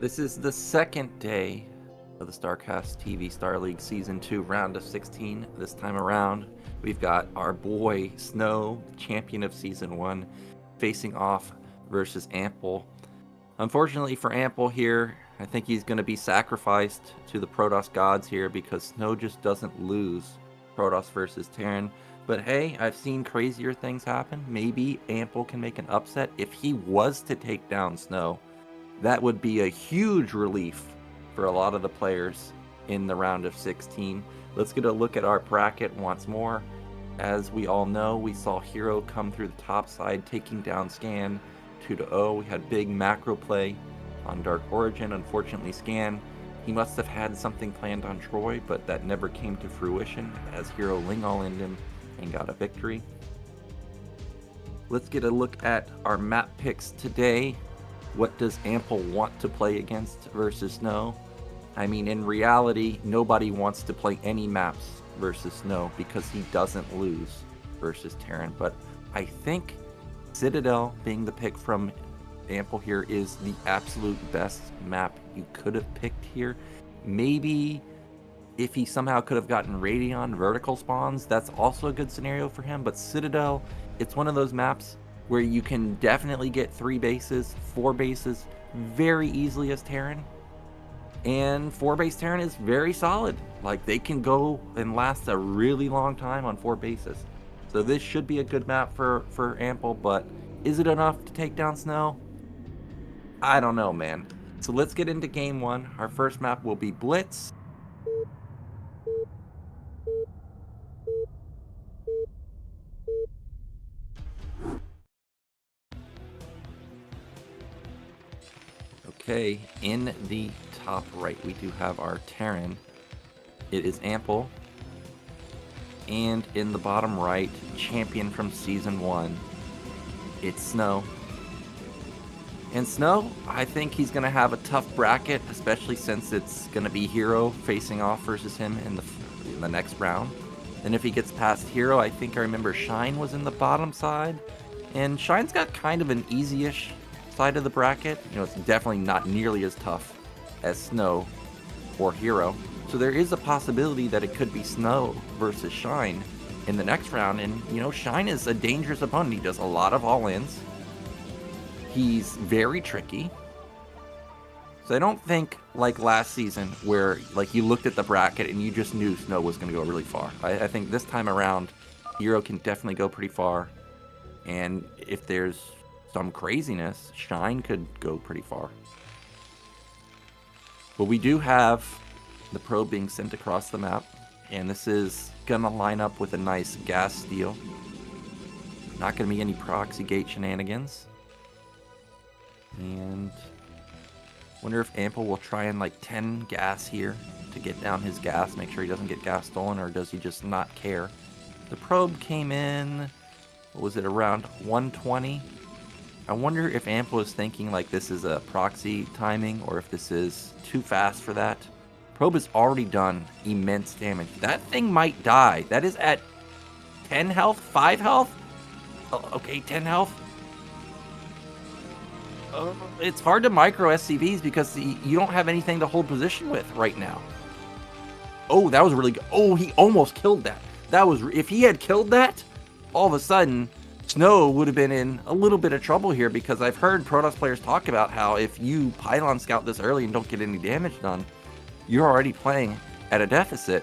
This is the second day of the StarCastTV Star League Season 2 round of 16. This time around, we've got our boy Snow, champion of Season 1, facing off versus Ample. Unfortunately for Ample here, I think he's going to be sacrificed to the Protoss gods here because Snow just doesn't lose Protoss versus Terran. But hey, I've seen crazier things happen. Maybe Ample can make an upset. If he was to take down Snow, that would be a huge relief for a lot of the players in the round of 16. Let's get a look at our bracket once more. As we all know, we saw Hero come through the top side, taking down Scan 2-0. We had big macro play on Dark Origin. Unfortunately, Scan, he must have had something planned on Troy, but that never came to fruition as Hero Ling all-in'd him and got a victory. Let's get a look at our map picks today. What does Ample want to play against versus Snow? I mean, in reality, nobody wants to play any maps versus Snow because he doesn't lose versus Terran. But I think Citadel, being the pick from Ample here, is the absolute best map you could have picked here. Maybe if he somehow could have gotten Radion vertical spawns, that's also a good scenario for him. But Citadel, it's one of those maps where you can definitely get 3 bases, 4 bases very easily as Terran. And 4-base Terran is very solid. Like, they can go and last a really long time on 4 bases. So this should be a good map for Ample, but is it enough to take down Snow? I don't know, man. So let's get into game 1. Our first map will be Blitz. Okay, in the top right, we do have our Terran. It is Ample. And in the bottom right, champion from Season 1, it's Snow. And Snow, I think he's going to have a tough bracket, especially since it's going to be Hero facing off versus him in the next round. And if he gets past Hero, I think I remember Shine was in the bottom side. And Shine's got kind of an easy-ish side of the bracket. You know, it's definitely not nearly as tough as Snow or Hero. So there is a possibility that it could be Snow versus Shine in the next round. And, you know, Shine is a dangerous opponent. He does a lot of all-ins. He's very tricky. So I don't think like last season where like you looked at the bracket and you just knew Snow was going to go really far. I think this time around, Hero can definitely go pretty far. And if there's some craziness, Shine could go pretty far. But we do have the probe being sent across the map, and this is gonna line up with a nice gas steal. Not gonna be any proxy gate shenanigans. And wonder if Ample will try and like 10 gas here to get down his gas, make sure he doesn't get gas stolen, or does he just not care? The probe came in, what was it, around 120? I wonder if Ample is thinking like this is a proxy timing or if this is too fast for that. Probe has already done immense damage. That thing might die. That is at 10 health, 5 health? Oh, okay, 10 health. It's hard to micro SCVs because you don't have anything to hold position with right now. Oh, that was really good. Oh, he almost killed that. That was, if he had killed that, all of a sudden, Snow would have been in a little bit of trouble here because I've heard Protoss players talk about how if you pylon scout this early and don't get any damage done, you're already playing at a deficit.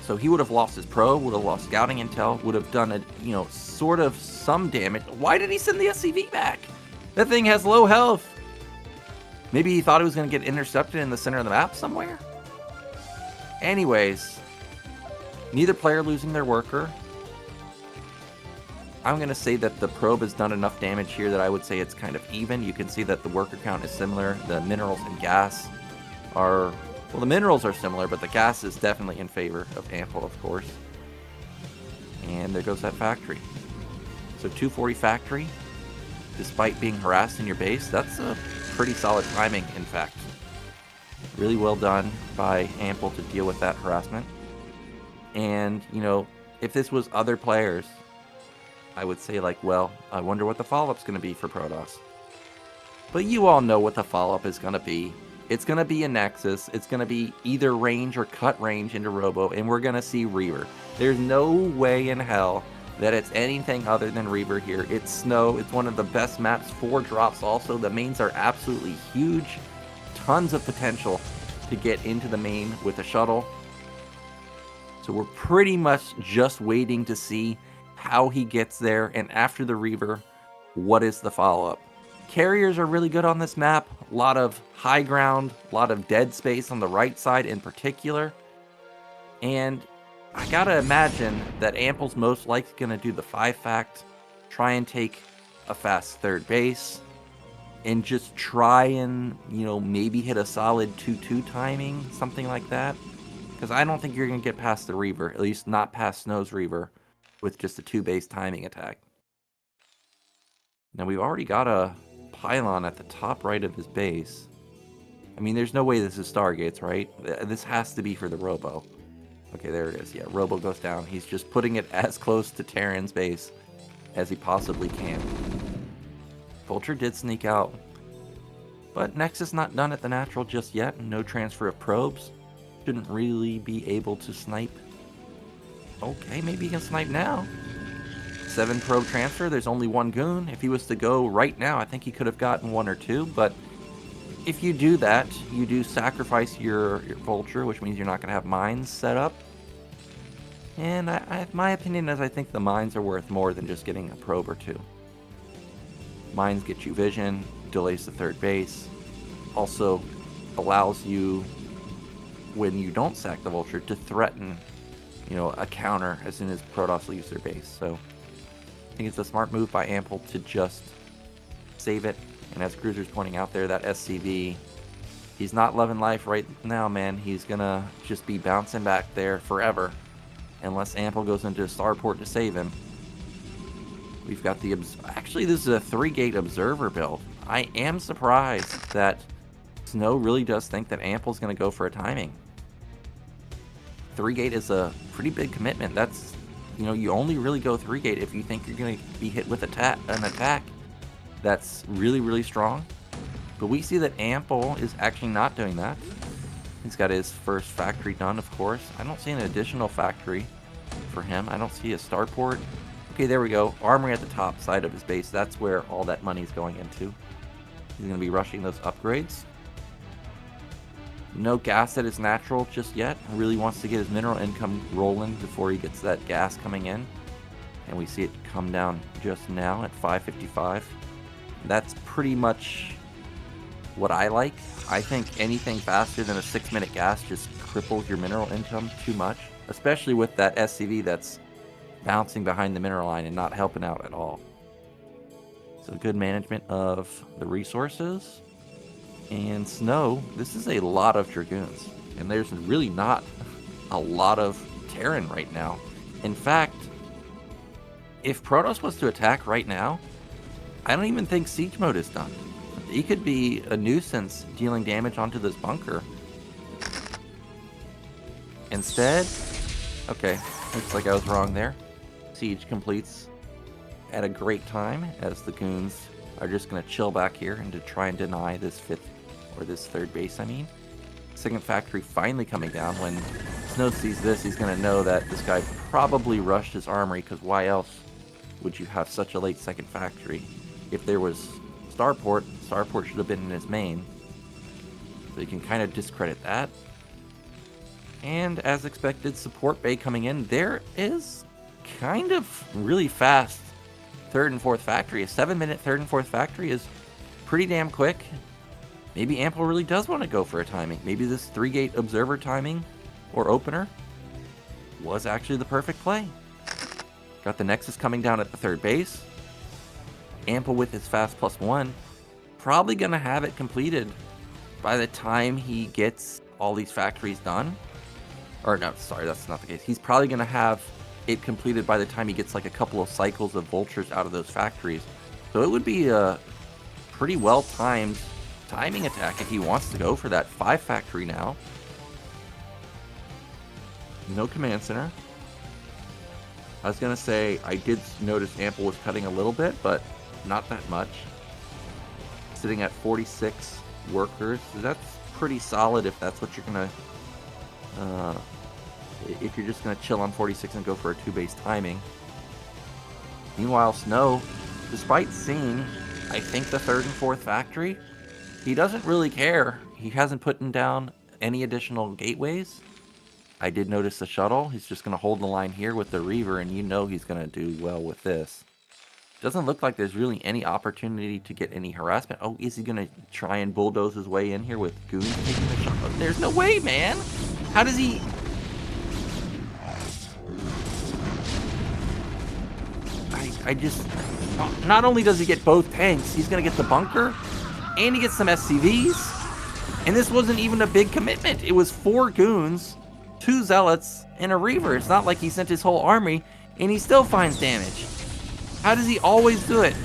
So he would have lost his pro, would have lost scouting intel, would have done a, you know, sort of some damage. Why did he send the SCV back? That thing has low health. Maybe he thought it was going to get intercepted in the center of the map somewhere? Anyways, neither player losing their worker. I'm going to say that the probe has done enough damage here that I would say it's kind of even. You can see that the worker count is similar. The minerals and gas are, well, the minerals are similar, but the gas is definitely in favor of Ample, of course. And there goes that factory. So 240 factory, despite being harassed in your base, that's a pretty solid timing, in fact. Really well done by Ample to deal with that harassment. And, you know, if this was other players, I would say, like, well, I wonder what the follow-up's going to be for Protoss. But you all know what the follow-up is going to be. It's going to be a Nexus. It's going to be either range or cut range into Robo, and we're going to see Reaver. There's no way in hell that it's anything other than Reaver here. It's snow. It's one of the best maps for drops also. The mains are absolutely huge. Tons of potential to get into the main with a shuttle. So we're pretty much just waiting to see how he gets there, and after the Reaver, what is the follow-up? Carriers are really good on this map. A lot of high ground, a lot of dead space on the right side in particular. And I gotta imagine that Ample's most likely gonna do the 5-fact, try and take a fast third base, and just try and, you know, maybe hit a solid 2-2 timing, something like that. Because I don't think you're gonna get past the Reaver, at least not past Snow's Reaver, with just a 2-base timing attack. Now we've already got a pylon at the top right of his base. I mean, there's no way this is Stargates, right? This has to be for the Robo. Okay, there it is. Yeah, Robo goes down. He's just putting it as close to Terran's base as he possibly can. Vulture did sneak out. But Nexus not done at the natural just yet. No transfer of probes. Shouldn't really be able to snipe. Okay, maybe he can snipe now. 7 probe transfer. There's only 1 goon. If he was to go right now, I think he could have gotten 1 or 2. But if you do that, you do sacrifice your Vulture, which means you're not going to have mines set up. And my opinion is I think the mines are worth more than just getting a probe or 2. Mines get you vision, delays the third base, also allows you, when you don't sack the Vulture, to threaten, you know, a counter as soon as Protoss leaves their base. So I think it's a smart move by Ample to just save it. And as Cruiser's pointing out there, that SCV, he's not loving life right now, man. He's gonna just be bouncing back there forever unless Ample goes into a starport to save him. We've got the... Actually, this is a 3-gate observer build. I am surprised that Snow really does think that Ample's going to go for a timing. 3-gate is a pretty big commitment. That's, you know, you only really go 3-gate if you think you're going to be hit with an attack that's really, really strong. But we see that Ample is actually not doing that. He's got his first factory done, of course. I don't see an additional factory for him. I don't see a starport. Okay, there we go. Armory at the top side of his base. That's where all that money's going into. He's going to be rushing those upgrades. No gas at his natural just yet. Really wants to get his mineral income rolling before he gets that gas coming in. And we see it come down just now at 555. That's pretty much what I like. I think anything faster than a 6-minute gas just cripples your mineral income too much. Especially with that SCV that's bouncing behind the mineral line and not helping out at all. So good management of the resources. And Snow, this is a lot of Dragoons. And there's really not a lot of Terran right now. In fact, if Protoss was to attack right now, I don't even think Siege Mode is done. He could be a nuisance dealing damage onto this bunker. Instead, okay, looks like I was wrong there. Siege completes at a great time as the goons are just going to chill back here and to try and deny this 5th or this 3rd base, I mean. 2nd factory finally coming down. When Snow sees this, he's going to know that this guy probably rushed his armory, because why else would you have such a late 2nd factory? If there was starport should have been in his main. So you can kind of discredit that. And as expected, support bay coming in. There is kind of really fast 3rd and 4th factory. A 7-minute 3rd and 4th factory is pretty damn quick. Maybe Ample really does want to go for a timing. Maybe this 3-gate observer timing or opener was actually the perfect play. Got the Nexus coming down at the 3rd base. Ample with his fast +1 probably gonna have it completed by the time he gets all these factories done. Or no, sorry, that's not the case. He's probably gonna have it completed by the time he gets like a couple of cycles of Vultures out of those factories. So it would be a pretty well-timed timing attack if he wants to go for that 5 factory now. No command center. I was gonna say I did notice Ample was cutting a little bit, but not that much. sitting at 46 workers. That's pretty solid if that's what you're gonna if you're just gonna chill on 46 and go for a 2-base timing. Meanwhile, Snow, despite seeing, I think, the 3rd and 4th factory, he doesn't really care. He hasn't put down any additional gateways. I did notice the shuttle. He's just going to hold the line here with the Reaver, and you know he's going to do well with this. Doesn't look like there's really any opportunity to get any harassment. Oh, is he going to try and bulldoze his way in here with Goons taking the shuttle? There's no way, man. How does he... I just... Not only does he get both tanks, he's going to get the bunker, and he gets some SCVs. And this wasn't even a big commitment. It was 4 Goons, 2 Zealots, and a Reaver. It's not like he sent his whole army, and he still finds damage. How does he always do it?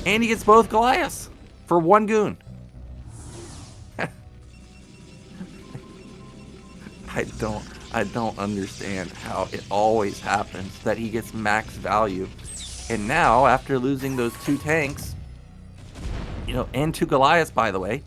And he gets both Goliaths for 1 Goon. I don't understand how it always happens that he gets max value. And now, after losing those 2 tanks, you know, and 2 Goliaths, by the way,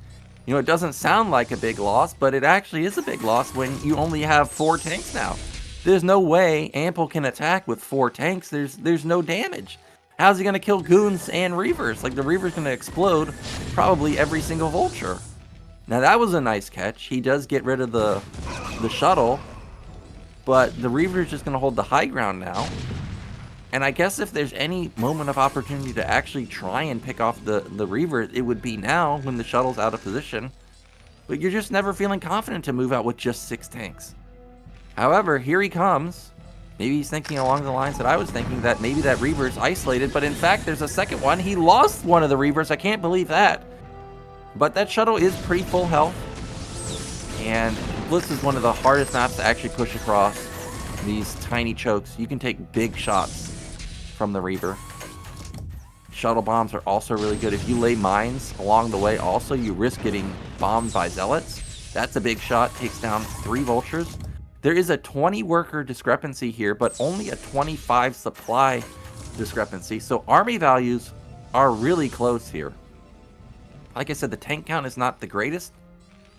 you know, it doesn't sound like a big loss, but it actually is a big loss when you only have 4 tanks now. There's no way Ample can attack with 4 tanks. There's no damage. How's he going to kill Goons and Reavers? Like, the Reaver's going to explode probably every single Vulture. Now, that was a nice catch. He does get rid of the shuttle, but the Reaver's just going to hold the high ground now. And I guess if there's any moment of opportunity to actually try and pick off the Reaver, it would be now when the shuttle's out of position. But you're just never feeling confident to move out with just 6 tanks. However, here he comes. Maybe he's thinking along the lines that I was thinking, that maybe that Reaver's isolated, but in fact, there's a second one. He lost one of the Reavers. I can't believe that. But that shuttle is pretty full health. And this is one of the hardest maps to actually push across these tiny chokes. You can take big shots from the Reaver. Shuttle bombs are also really good. If you lay mines along the way, also, you risk getting bombed by Zealots. That's a big shot. Takes down 3 Vultures. There is a 20 worker discrepancy here, but only a 25 supply discrepancy. So army values are really close here. Like I said, the tank count is not the greatest,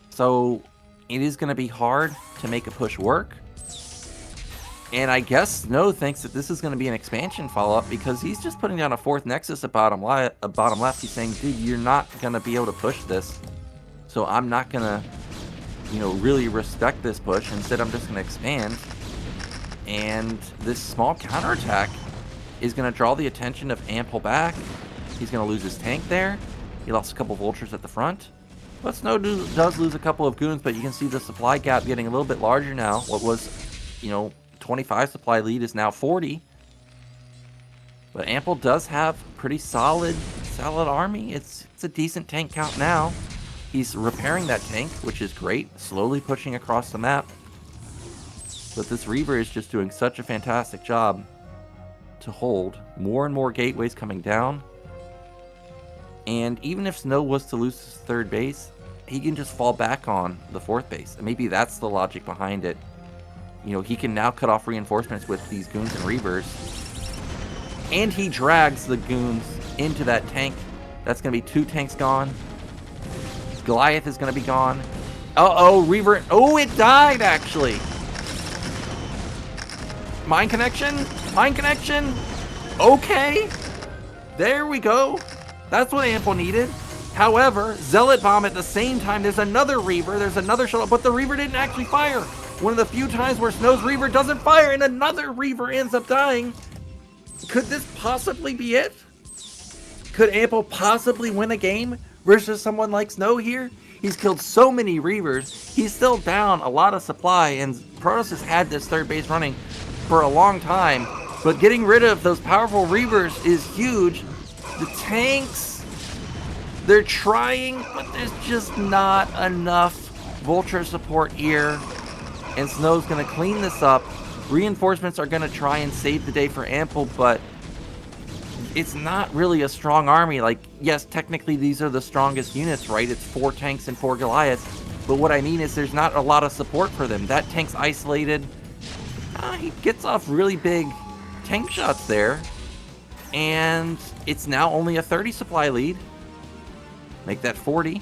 so it is going to be hard to make a push work. And I guess Snow thinks that this is going to be an expansion follow-up because he's just putting down a 4th Nexus at bottom left. He's saying, dude, you're not going to be able to push this, so I'm not going to, you know, really respect this push. Instead, I'm just going to expand. And this small counterattack is going to draw the attention of Ample back. He's going to lose his tank there. He lost a couple Vultures at the front. But Snow does lose a couple of Goons, but you can see the supply gap getting a little bit larger now. What was, you know, 25 supply lead is now 40. But Ample does have pretty solid army. It's a decent tank count now. He's repairing that tank, which is great, slowly pushing across the map. But this Reaver is just doing such a fantastic job to hold. More and more gateways coming down. And even if Snow was to lose his 3rd base, he can just fall back on the 4th base. And maybe that's the logic behind it. You know, he can now cut off reinforcements with these Goons and Reavers. And he drags the Goons into that tank. That's going to be 2 tanks gone. Goliath is going to be gone. Uh-oh, Reaver. Oh, it died, actually. Mine connection? Mine connection? Okay. There we go. That's what Ample needed. However, Zealot Bomb at the same time. There's another Reaver. There's another shuttle. But the Reaver didn't actually fire. One of the few times where Snow's Reaver doesn't fire and another Reaver ends up dying. Could this possibly be it? Could Ample possibly win a game versus someone like Snow here? He's killed so many Reavers. He's still down a lot of supply, and Preuss has had this 3rd base running for a long time. But getting rid of those powerful Reavers is huge. The tanks, they're trying, but there's just not enough Vulture support here. And Snow's going to clean this up. Reinforcements are going to try and save the day for Ample, but it's not really a strong army. Like, yes, technically these are the strongest units, right? It's 4 tanks and 4 Goliaths. But what I mean is there's not a lot of support for them. That tank's isolated. He gets off really big tank shots there. And it's now only a 30 supply lead. Make that 40.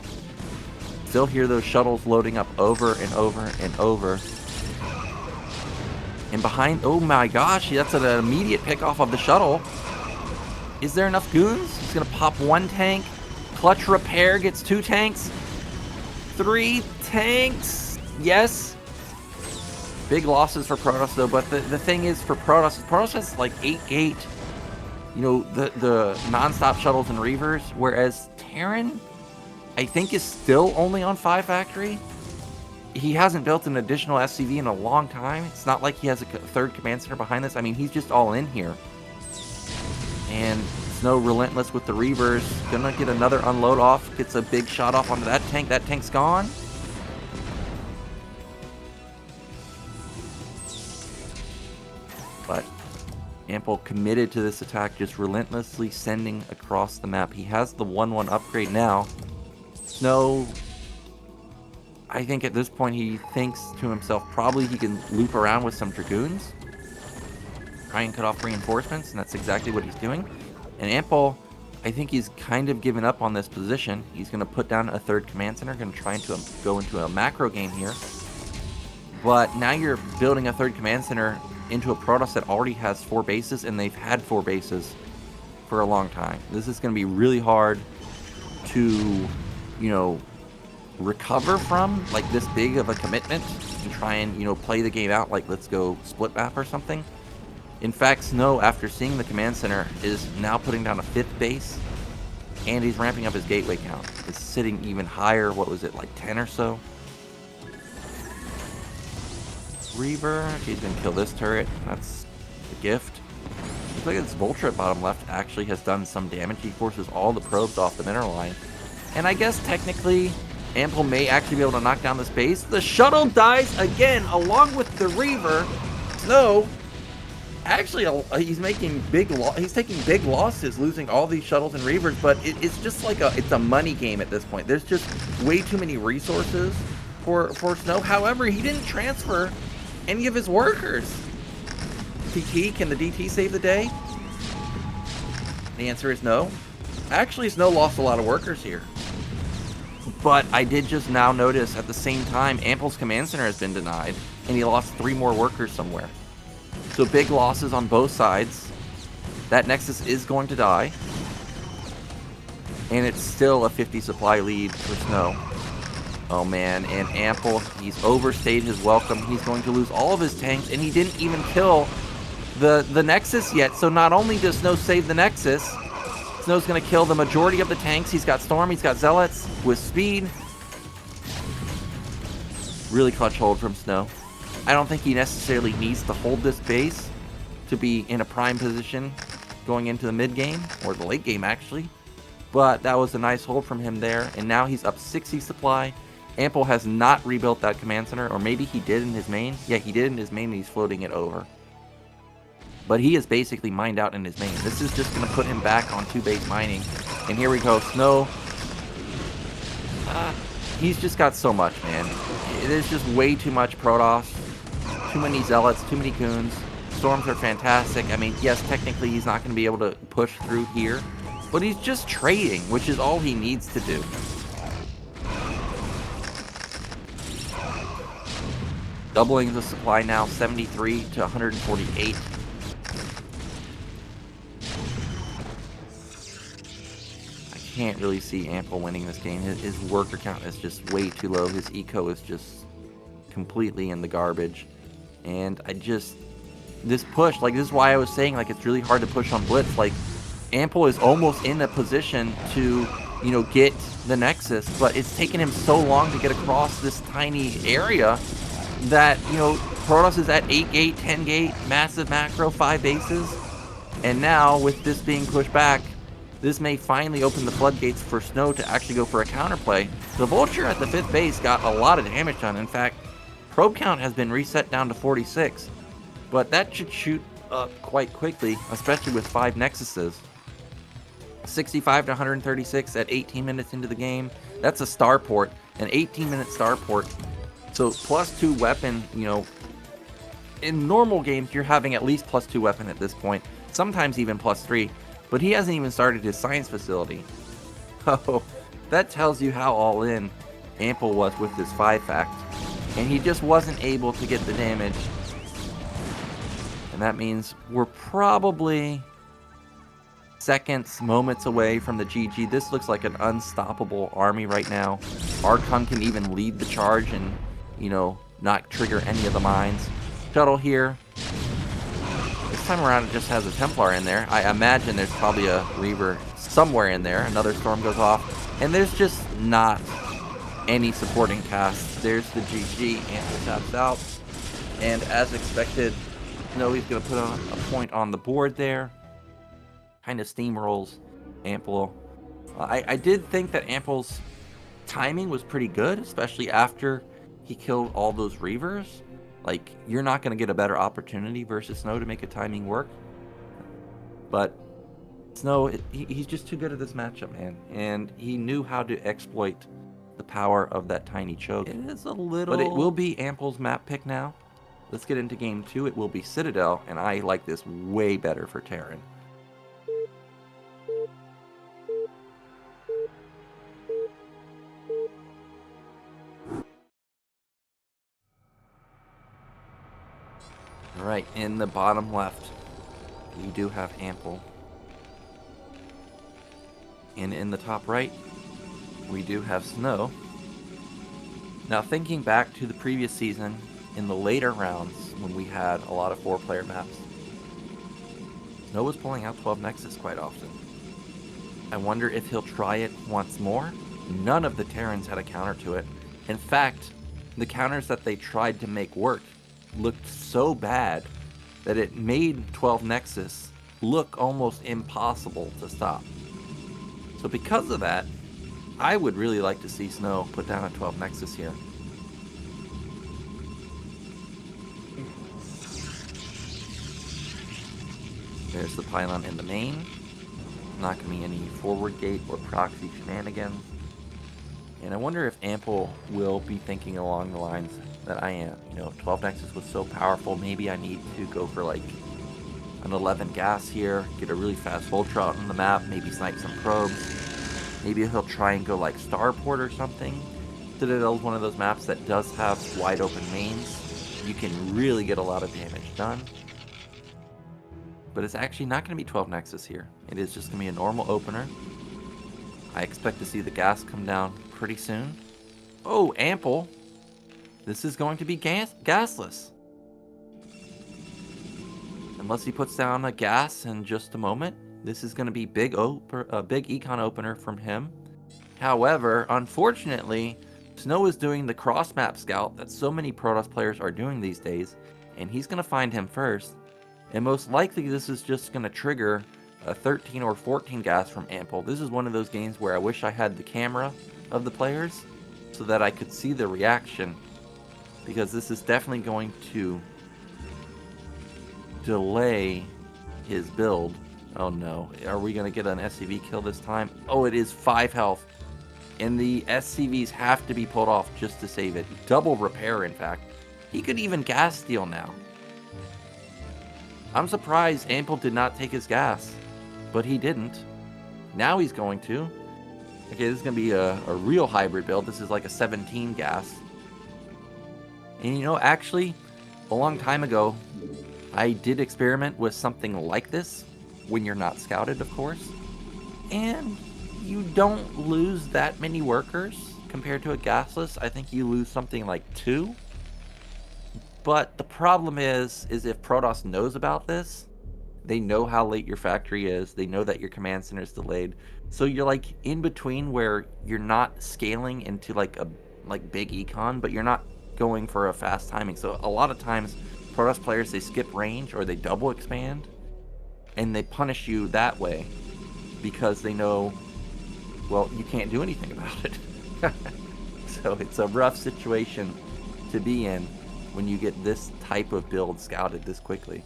Still hear those shuttles loading up over and over and over. And behind, oh my gosh, that's an immediate pick off of the shuttle. Is there enough goons? He's gonna pop 1 tank. Clutch repair gets 2 tanks. 3 tanks. Yes. Big losses for Protoss though, but the thing is for Protoss has like 8 gate, you know, the non-stop shuttles and reavers, whereas Terran, I think, is still only on 5 factory. He hasn't built an additional SCV in a long time. It's not like he has a third command center behind this. I mean, he's just all in here. And Snow relentless with the reavers. Gonna get another unload off. Gets a big shot off onto that tank. That tank's gone. But Ample committed to this attack, just relentlessly sending across the map. He has the 1-1 upgrade now. Snow, I think at this point he thinks to himself, probably he can loop around with some Dragoons. Try and cut off reinforcements, and that's exactly what he's doing. And Ample, I think he's kind of given up on this position. He's going to put down a third command center, going to try to go into a macro game here. But now you're building a third command center into a Protoss that already has 4 bases, and they've had 4 bases for a long time. This is going to be really hard to, you know, recover from, like, this big of a commitment and try and, you know, play the game out like let's go split map or something. In fact, Snow, after seeing the command center, is now putting down a 5th base, and he's ramping up his gateway count. It's sitting even higher. What was it, like 10 or so? Reaver, he's gonna kill this turret. That's a gift. Looks like this Vulture at bottom left actually has done some damage. He forces all the probes off the mineral line. And I guess technically, Ample may actually be able to knock down this base. The shuttle dies again, along with the Reaver. Snow, actually, he's taking big losses, losing all these shuttles and Reavers, but it's just like it's a money game at this point. There's just way too many resources for Snow. However, he didn't transfer any of his workers. TT, can the DT save the day? The answer is no. Actually, Snow lost a lot of workers here. But I did just now notice at the same time, Ample's command center has been denied, and he lost 3 more workers somewhere. So big losses on both sides. That Nexus is going to die. And it's still a 50 supply lead for Snow. Oh man, and Ample, he's overstayed his welcome. He's going to lose all of his tanks, and he didn't even kill the Nexus yet. So not only does Snow save the Nexus, Snow's going to kill the majority of the tanks. He's got Storm, he's got Zealots with speed. Really clutch hold from Snow. I don't think he necessarily needs to hold this base to be in a prime position going into the mid game, or the late game actually. But that was a nice hold from him there, and now he's up 60 supply. Ample has not rebuilt that command center, or maybe he did in his main. Yeah, he did in his main, and he's floating it over. But he is basically mined out in his main. This is just going to put him back on 2-base mining. And here we go, Snow. He's just got so much, man. There's just way too much Protoss. Too many Zealots, too many Goons. Storms are fantastic. I mean, yes, technically he's not going to be able to push through here. But he's just trading, which is all he needs to do. Doubling the supply now, 73 to 148. I can't really see Ample winning this game. His worker count is just way too low. His eco is just completely in the garbage. And this push, like, this is why I was saying, like, it's really hard to push on Blitz. Like, Ample is almost in a position to, you know, get the Nexus, but it's taken him so long to get across this tiny area that, you know, Protoss is at 8 gate, 10 gate, massive macro, 5 bases. And now, with this being pushed back, this may finally open the floodgates for Snow to actually go for a counterplay. The Vulture at the 5th base got a lot of damage done. In fact, probe count has been reset down to 46. But that should shoot up quite quickly, especially with 5 Nexuses. 65 to 136 at 18 minutes into the game. That's a starport, an 18-minute starport. So +2 weapon, you know, in normal games, you're having at least +2 weapon at this point. Sometimes even +3. But he hasn't even started his science facility. Oh, That tells you how all in Ample was with this 5 fact. And he just wasn't able to get the damage. And that means we're probably seconds, moments away from the GG. This looks like an unstoppable army right now. Archon can even lead the charge and, you know, not trigger any of the mines. Shuttle here. This time around it just has a Templar in there. I imagine there's probably a Reaver somewhere in there. Another Storm goes off. And there's just not any supporting cast. There's the GG. Ample taps out. And as expected, no, he's going to put a point on the board there. Kind of steamrolls Ample. I did think that Ample's timing was pretty good, especially after he killed all those Reavers. Like, you're not going to get a better opportunity versus Snow to make a timing work. But Snow, he's just too good at this matchup, man. And he knew how to exploit the power of that tiny choke. It is a little... But it will be Ample's map pick now. Let's get into game 2. It will be Citadel, and I like this way better for Terran. Alright, in the bottom left, we do have Ample. And in the top right, we do have Snow. Now, thinking back to the previous season, in the later rounds, when we had a lot of 4-player maps, Snow was pulling out 12 Nexus quite often. I wonder if he'll try it once more. None of the Terrans had a counter to it. In fact, the counters that they tried to make work looked so bad that it made 12 Nexus look almost impossible to stop. So because of that, I would really like to see Snow put down a 12 Nexus here. There's the pylon in the main. Not going to be any forward gate or proxy shenanigans. And I wonder if Ample will be thinking along the lines that I am. You know, 12 Nexus was so powerful, maybe I need to go for like an 11 gas here, get a really fast Vulture out on the map, maybe snipe some probes. Maybe he'll try and go like Starport or something. Citadel is one of those maps that does have wide open mains. You can really get a lot of damage done. But it's actually not going to be 12 Nexus here. It is just going to be a normal opener. I expect to see the gas come down pretty soon. Oh, Ample. This is going to be gasless. Unless he puts down a gas in just a moment. This is going to be a big econ opener from him. However, unfortunately, Snow is doing the cross-map scout that so many Protoss players are doing these days. And he's going to find him first. And most likely this is just going to trigger a 13 or 14 gas from Ample. This is one of those games where I wish I had the camera of the players so that I could see the reaction. Because this is definitely going to delay his build. Oh no, are we going to get an SCV kill this time? Oh, it is 5 health. And the SCVs have to be pulled off just to save it. Double repair, in fact. He could even gas steal now. I'm surprised Ample did not take his gas, but he didn't. Now he's going to. Okay, this is going to be a real hybrid build. This is like a 17 gas. And you know, actually, a long time ago, I did experiment with something like this, when you're not scouted, of course. And you don't lose that many workers compared to a gasless. I think you lose something like 2. But the problem is if Protoss knows about this, they know how late your factory is, they know that your command center is delayed. So you're like in between where you're not scaling into like a big econ, but you're not going for a fast timing. So a lot of times Protoss players, they skip range or they double expand and they punish you that way because they know, well, you can't do anything about it. So it's a rough situation to be in when you get this type of build scouted this quickly.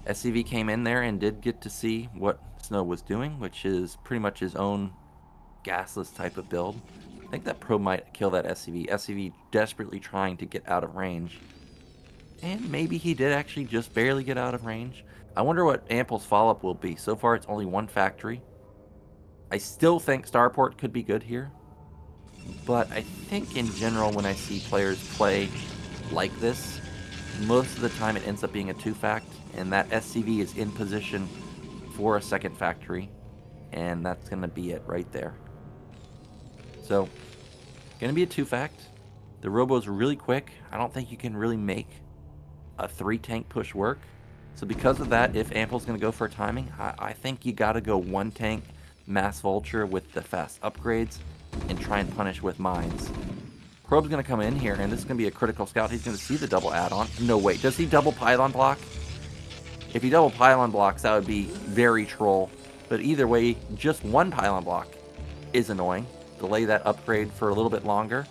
SCV came in there and did get to see what Snow was doing, which is pretty much his own gasless type of build. I think that probe might kill that SCV. SCV desperately trying to get out of range. And maybe he did actually just barely get out of range. I wonder what Ample's follow-up will be. So far it's only one factory. I still think Starport could be good here. But I think in general, when I see players play like this, most of the time it ends up being a 2-fact, and that SCV is in position for a second factory, and that's going to be it right there. So, going to be a 2-fact. The Robo's really quick. I don't think you can really make a 3-tank push work. So because of that, if Ample's going to go for a timing, I think you got to go 1-tank Mass Vulture with the fast upgrades and try and punish with mines. Probe's going to come in here, and this is going to be a critical scout. He's going to see the double add-on. No, wait. Does he double pylon block? If he double pylon blocks, that would be very troll. But either way, just one pylon block is annoying. Delay that upgrade for a little bit longer.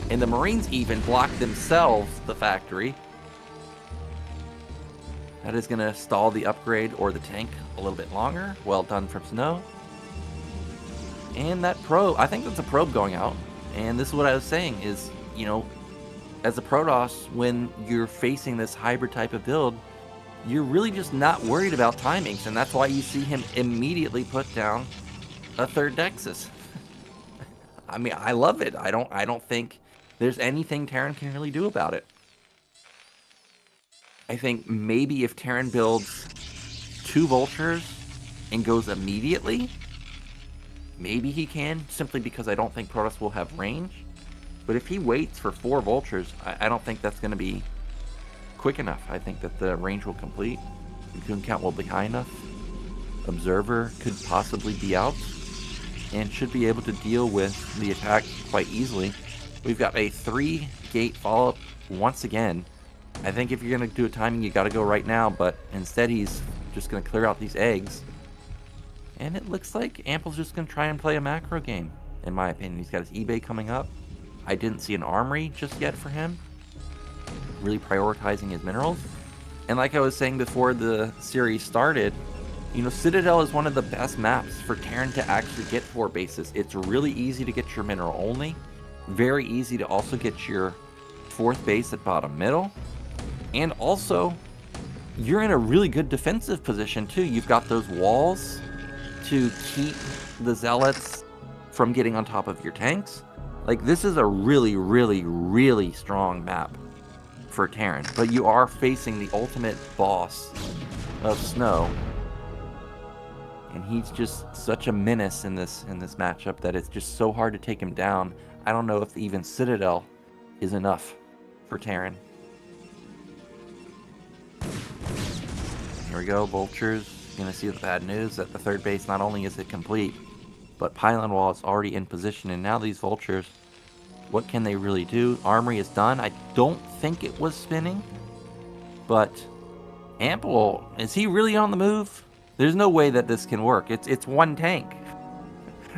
And the Marines even block themselves the factory. That is going to stall the upgrade or the tank a little bit longer. Well done from Snow. And that probe, I think that's a probe going out. And this is what I was saying is, you know, as a Protoss, when you're facing this hybrid type of build, you're really just not worried about timings. And that's why you see him immediately put down a 3rd Dexus. I mean, I love it. I don't think there's anything Terran can really do about it. I think maybe if Terran builds 2 Vultures and goes immediately, maybe he can, simply because I don't think Protoss will have range. But if he waits for 4 Vultures, I don't think that's going to be quick enough. I think that the range will complete. The Coon count will be high enough. Observer could possibly be out and should be able to deal with the attack quite easily. We've got a 3-gate follow-up once again. I think if you're going to do a timing, you got to go right now, but instead he's just going to clear out these eggs. And it looks like Ample's just going to try and play a macro game, in my opinion. He's got his eBay coming up. I didn't see an armory just yet for him. Really prioritizing his minerals. And like I was saying before the series started, you know, Citadel is one of the best maps for Terran to actually get 4 bases. It's really easy to get your mineral only. Very easy to also get your 4th base at bottom middle. And also, you're in a really good defensive position too. You've got those walls to keep the Zealots from getting on top of your tanks. Like, this is a really, really, really strong map for Terran. But you are facing the ultimate boss of Snow. And he's just such a menace in this matchup that it's just so hard to take him down. I don't know if even Citadel is enough for Terran. Here we go, Vultures. Gonna see the bad news that the 3rd base, not only is it complete, but Pylon Wall is already in position, and now these Vultures, what can they really do? Armory is done. I don't think it was spinning, but Ample, is he really on the move? There's no way that this can work. It's 1 tank.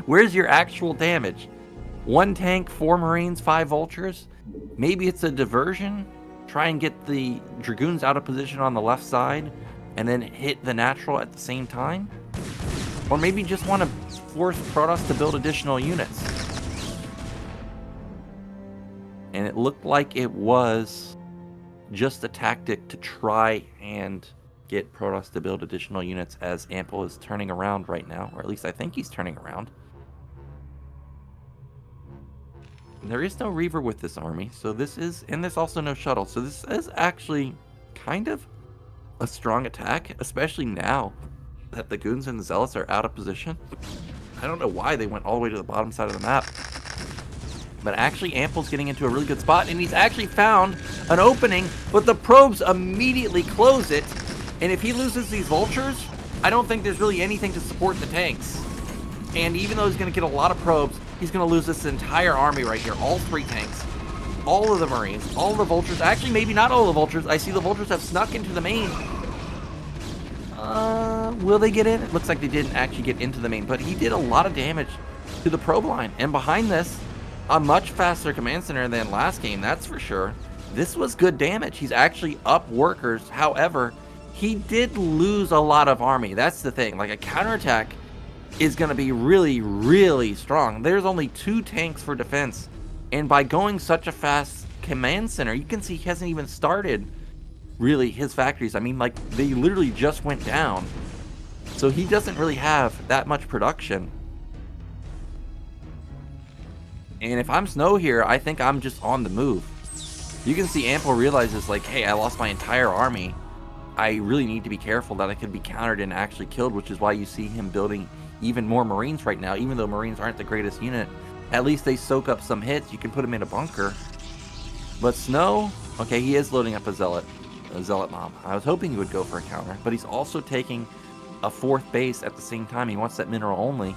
Where's your actual damage? 1 tank, 4 Marines, 5 Vultures? Maybe it's a diversion? Try and get the Dragoons out of position on the left side and then hit the natural at the same time? Or maybe just want to force Protoss to build additional units. And it looked like it was just a tactic to try and get Protoss to build additional units, as Ample is turning around right now, or at least I think he's turning around. And there is no Reaver with this army, so this is, and there's also no shuttle, so this is actually kind of a strong attack, especially now that the Goons and the Zealots are out of position. I don't know why they went all the way to the bottom side of the map. But actually, Ample's getting into a really good spot, and he's actually found an opening, but the probes immediately close it. And if he loses these Vultures, I don't think there's really anything to support the tanks. And even though he's going to get a lot of probes, he's going to lose this entire army right here. All 3 tanks, all of the Marines, all of the Vultures. Actually, maybe not all the Vultures. I see the Vultures have snuck into the main. Will they get in? It looks like they didn't actually get into the main, but he did a lot of damage to the probe line. And behind this, a much faster command center than last game, that's for sure. This was good damage. He's actually up workers. However, he did lose a lot of army. That's the thing. Like, a counterattack is going to be really, really strong. There's only 2 tanks for defense. And by going such a fast command center, you can see he hasn't even started, really, his factories. I mean, like, they literally just went down. So he doesn't really have that much production. And if I'm Snow here, I think I'm just on the move. You can see Ample realizes, like, hey, I lost my entire army. I really need to be careful that I could be countered and actually killed, which is why you see him building even more Marines right now. Even though Marines aren't the greatest unit, at least they soak up some hits. You can put them in a bunker. But Snow, okay, he is loading up a Zealot Bomb. I was hoping he would go for a counter, but he's also taking a 4th base at the same time. He wants that mineral only.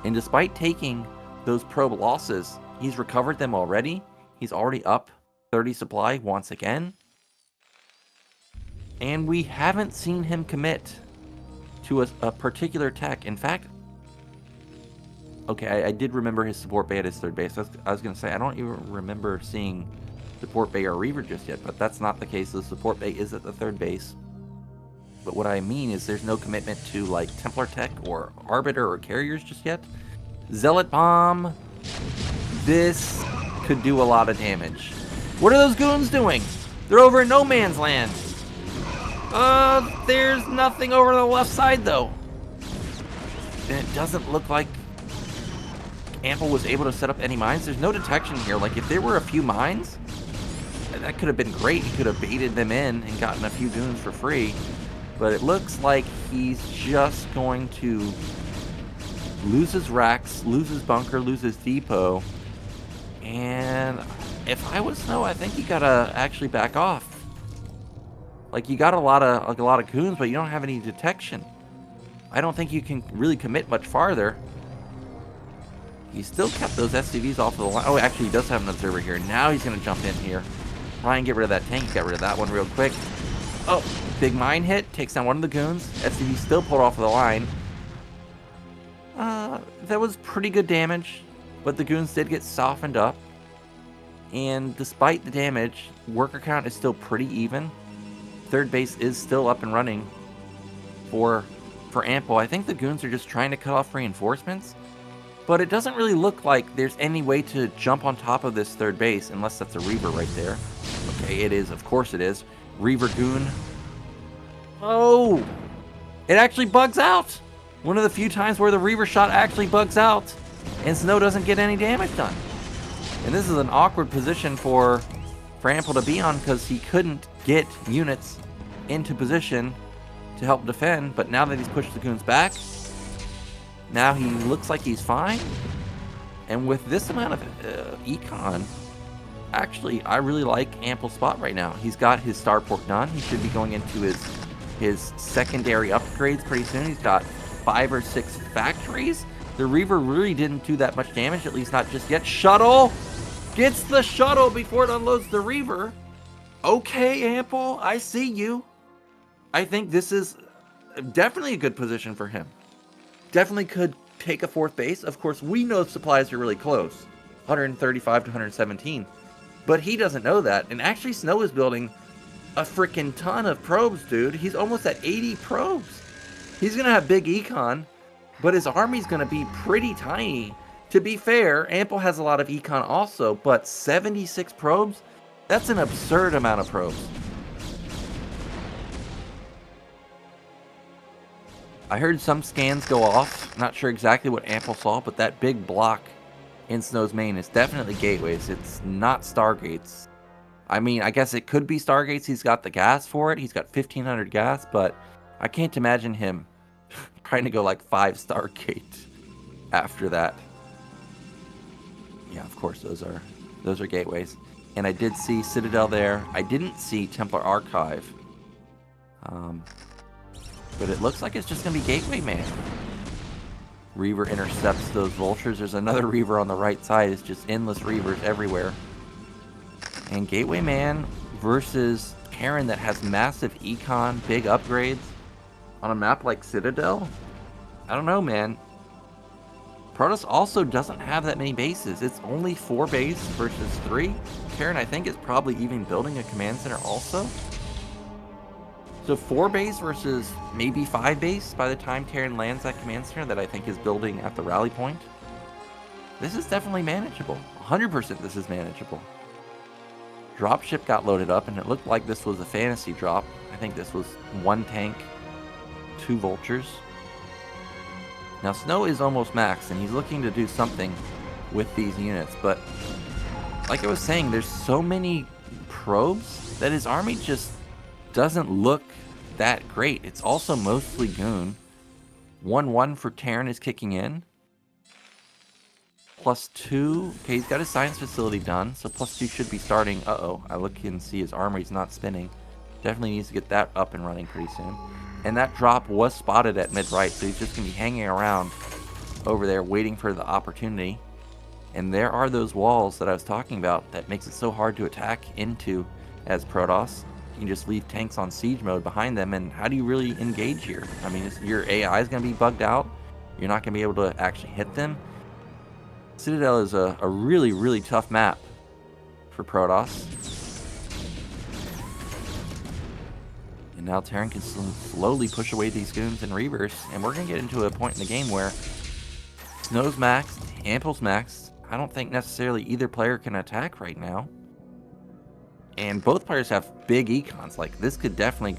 And despite taking those probe losses, he's recovered them already. He's already up 30 supply once again. And we haven't seen him commit to a particular tech. In fact, okay, I did remember his support bay at his 3rd base. I was going to say, I don't even remember seeing support bay or Reaver just yet, but that's not the case. The support bay is at the 3rd base. But what I mean is there's no commitment to like Templar tech or Arbiter or Carriers just yet. Zealot Bomb. This could do a lot of damage. What are those goons doing? They're over in no man's land. There's nothing over on the left side though. And it doesn't look like Ample was able to set up any mines. There's no detection here. Like if there were a few mines, that could have been great. He could have baited them in and gotten a few goons for free. But it looks like he's just going to lose his racks, lose his bunker, lose his depot. And if I was Snow, I think you gotta actually back off. Like you got a lot of goons, but you don't have any detection. I don't think you can really commit much farther. He still kept those SCVs off of the line. Oh, actually, he does have an observer here. Now he's going to jump in here. Ryan, get rid of that tank. Get rid of that one real quick. Oh, big mine hit. Takes down one of the goons. SCV still pulled off of the line. That was pretty good damage, but the goons did get softened up. And despite the damage, worker count is still pretty even. 3rd base is still up and running for Ample. I think the goons are just trying to cut off reinforcements. But it doesn't really look like there's any way to jump on top of this 3rd base unless that's a Reaver right there. Okay, it is. Of course it is. Reaver goon. Oh! It actually bugs out! One of the few times where the Reaver shot actually bugs out and Snow doesn't get any damage done. And this is an awkward position for Ample to be on because he couldn't get units into position to help defend. But now that he's pushed the goons back, now he looks like he's fine. And with this amount of econ, actually, I really like Ample's spot right now. He's got his starport done. He should be going into his secondary upgrades pretty soon. He's got 5 or 6 factories. The Reaver really didn't do that much damage, at least not just yet. Shuttle gets the shuttle before it unloads the Reaver. Okay, Ample, I see you. I think this is definitely a good position for him. Definitely could take a 4th base. Of course, we know supplies are really close. 135 to 117. But he doesn't know that. And actually, Snow is building a freaking ton of probes, dude. He's almost at 80 probes. He's going to have big econ, but his army's going to be pretty tiny. To be fair, Ample has a lot of econ also, but 76 probes? That's an absurd amount of probes. I heard some scans go off. Not sure exactly what Ample saw, but that big block in Snow's main is definitely gateways. It's not Stargates. I mean, I guess it could be Stargates. He's got the gas for it. He's got 1,500 gas, but I can't imagine him trying to go like 5 Stargate after that. Yeah, of course, those are gateways. And I did see Citadel there. I didn't see Templar Archive. But it looks like it's just going to be Gateway Man. Reaver intercepts those vultures. There's another Reaver on the right side. It's just endless Reavers everywhere. And Gateway Man versus Terran that has massive econ, big upgrades on a map like Citadel? I don't know, man. Protoss also doesn't have that many bases. It's only 4 base versus 3. Terran, I think, is probably even building a command center also. So 4 base versus maybe 5 base by the time Terran lands that command center that I think is building at the rally point. This is definitely manageable. 100% this is manageable. Dropship got loaded up and it looked like this was a fantasy drop. I think this was 1 tank, 2 vultures. Now Snow is almost maxed and he's looking to do something with these units. But like I was saying, there's so many probes that his army just doesn't look that great. It's also mostly goon. 1-1 for Terran is kicking in. +2. Okay, he's got his science facility done, so +2 should be starting. Uh-oh, I look and see his armory's not spinning. Definitely needs to get that up and running pretty soon. And that drop was spotted at mid-right, so he's just going to be hanging around over there waiting for the opportunity. And there are those walls that I was talking about that makes it so hard to attack into as Protoss. You can just leave tanks on siege mode behind them, and how do you really engage here? I mean, your AI is going to be bugged out. You're not going to be able to actually hit them. Citadel is a really, really tough map for Protoss. And now Terran can slowly push away these goons and reavers, and we're going to get into a point in the game where Snow's maxed, Ample's maxed. I don't think necessarily either player can attack right now. And both players have big econs. Like, this could definitely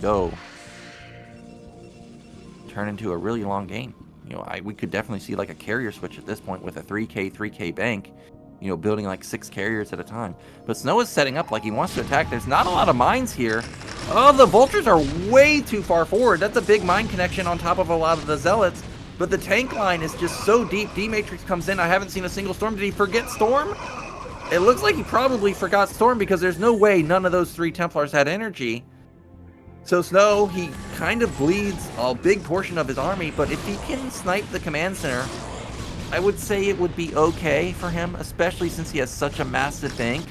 turn into a really long game. You know, we could definitely see like a carrier switch at this point with a 3K bank, you know, building like 6 carriers at a time. But Snow is setting up like he wants to attack. There's not a lot of mines here. Oh, the vultures are way too far forward. That's a big mine connection on top of a lot of the zealots. But the tank line is just so deep. D-Matrix comes in. I haven't seen a single Storm. Did he forget Storm? It looks like he probably forgot Storm because there's no way none of those 3 Templars had energy. So Snow, he kind of bleeds a big portion of his army, but if he can snipe the command center, I would say it would be okay for him, especially since he has such a massive bank.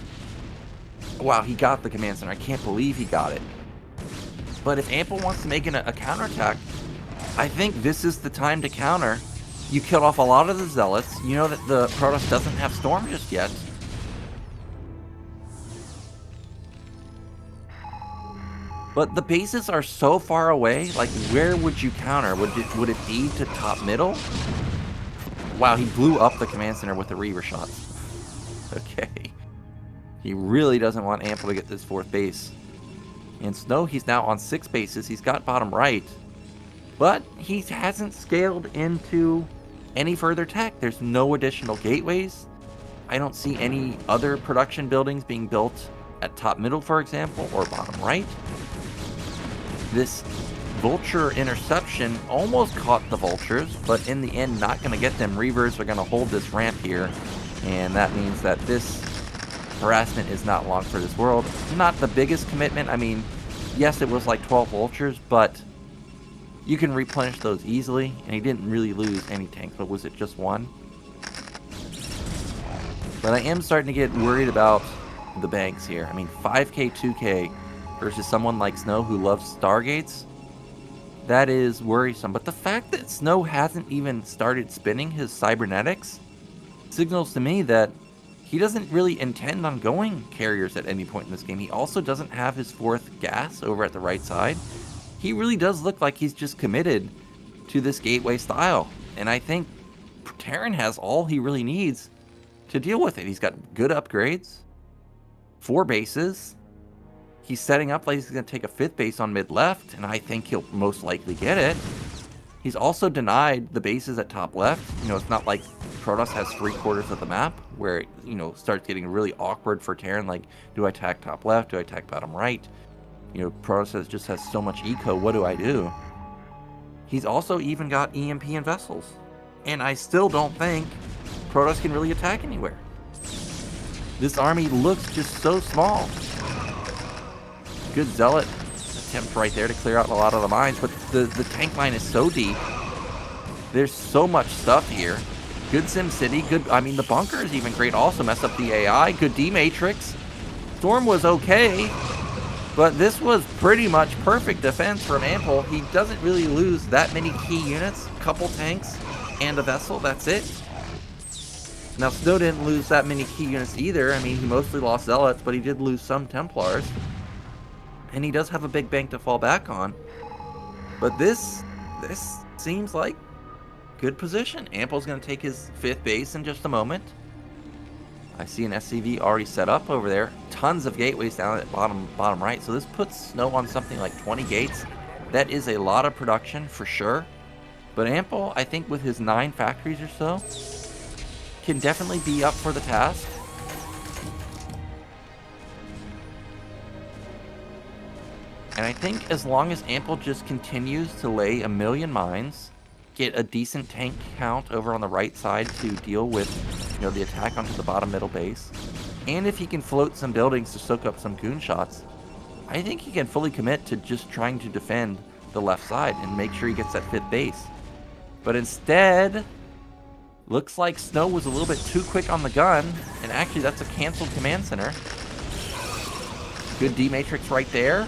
Wow, he got the command center. I can't believe he got it. But if Ample wants to make a counterattack, I think this is the time to counter. You killed off a lot of the zealots. You know that the Protoss doesn't have Storm just yet. But the bases are so far away, like where would you counter? Would it be to top middle? Wow, he blew up the command center with the Reaver shots. Okay. He really doesn't want Ample to get this 4th base. And Snow, he's now on 6 bases. He's got bottom right. But he hasn't scaled into any further tech. There's no additional gateways. I don't see any other production buildings being built at top middle, for example, or bottom right. This vulture interception almost caught the vultures, but in the end not going to get them. Reavers are going to hold this ramp here, and that means that this harassment is not long for this world. Not the biggest commitment. I mean, yes, it was like 12 vultures, but you can replenish those easily, and he didn't really lose any tanks, but was it just 1? But I am starting to get worried about the banks here. I mean, 5K, 2K versus someone like Snow who loves Stargates, that is worrisome. But the fact that Snow hasn't even started spinning his cybernetics signals to me that he doesn't really intend on going carriers at any point in this game. He also doesn't have his 4th gas over at the right side. He really does look like he's just committed to this gateway style. And I think Terran has all he really needs to deal with it. He's got good upgrades, 4 bases. He's setting up like he's going to take a 5th base on mid-left, and I think he'll most likely get it. He's also denied the bases at top left. You know, it's not like Protoss has 3/4 of the map where it, you know, starts getting really awkward for Terran. Like, do I attack top left? Do I attack bottom right? You know, Protoss just has so much eco. What do I do? He's also even got EMP and vessels. And I still don't think Protoss can really attack anywhere. This army looks just so small. Good zealot attempt right there to clear out a lot of the mines, but the tank line is so deep. There's so much stuff here. Good Sim City, good. I mean, the bunker is even great. Also mess up the AI. Good D-Matrix. Storm was okay, but this was pretty much perfect defense from Ample. He doesn't really lose that many key units. A couple tanks and a vessel. That's it. Now, Snow didn't lose that many key units either. I mean, he mostly lost zealots, but he did lose some Templars. And he does have a big bank to fall back on. But this seems like good position. Ample's going to take his 5th base in just a moment. I see an SCV already set up over there. Tons of gateways down at bottom right. So this puts Snow on something like 20 gates. That is a lot of production for sure. But Ample, I think with his 9 factories or so, can definitely be up for the task. And I think as long as Ample just continues to lay a million mines, get a decent tank count over on the right side to deal with, you know, the attack onto the bottom middle base, and if he can float some buildings to soak up some goon shots, I think he can fully commit to just trying to defend the left side and make sure he gets that 5th base. But instead, looks like Snow was a little bit too quick on the gun, and actually that's a canceled command center. Good D-Matrix right there.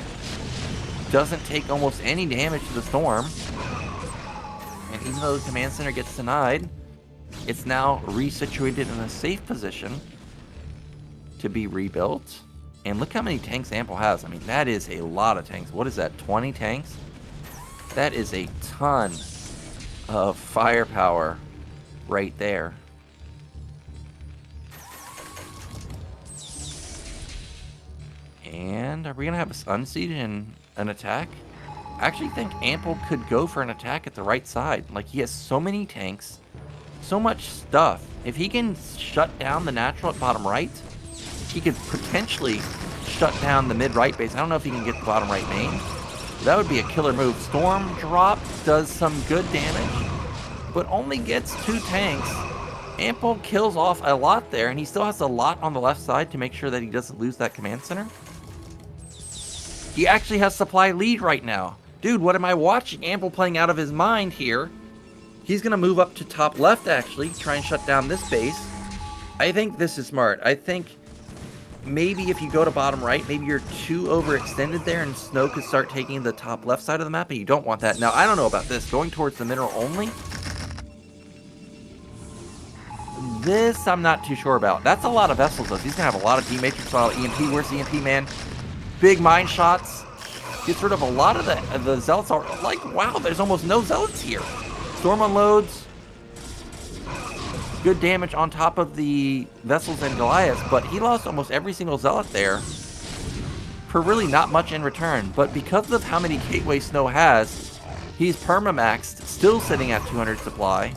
Doesn't take almost any damage to the Storm. And even though the command center gets denied, it's now resituated in a safe position to be rebuilt. And look how many tanks Ample has. I mean, that is a lot of tanks. What is that, 20 tanks? That is a ton of firepower right there. And are we going to have a unseat in an attack? I actually think Ample could go for an attack at the right side. Like, he has so many tanks, so much stuff. If he can shut down the natural at bottom right, he could potentially shut down the mid-right base. I don't know if he can get the bottom right main. That would be a killer move. Storm drop does some good damage, but only gets 2 tanks. Ample kills off a lot there, and he still has a lot on the left side to make sure that he doesn't lose that command center. He actually has supply lead right now. Dude, what am I watching? Ample playing out of his mind here. He's going to move up to top left, actually, try and shut down this base. I think this is smart. I think maybe if you go to bottom right, maybe you're too overextended there, and Snow could start taking the top left side of the map, and you don't want that. Now, I don't know about this. Going towards the mineral only, this I'm not too sure about. That's a lot of vessels, though. He's going to have a lot of D-Matrix style EMP. Where's the EMP, man? Big mine shots. Gets rid of a lot of the Zealots. Are like, wow, there's almost no Zealots here. Storm unloads. Good damage on top of the vessels and Goliaths, but he lost almost every single Zealot there for really not much in return. But because of how many Gateway Snow has, he's perma-maxed, still sitting at 200 supply.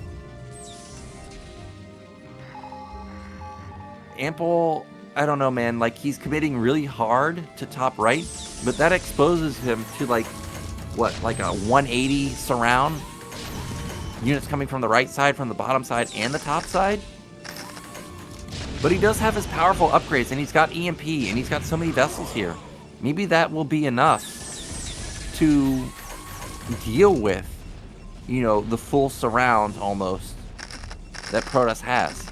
Ample, I don't know, man, like, he's committing really hard to top right, but that exposes him to, like, what, like a 180 surround? Units coming from the right side, from the bottom side, and the top side. But he does have his powerful upgrades, and he's got EMP, and he's got so many vessels here. Maybe that will be enough to deal with, you know, the full surround, almost, that Protoss has.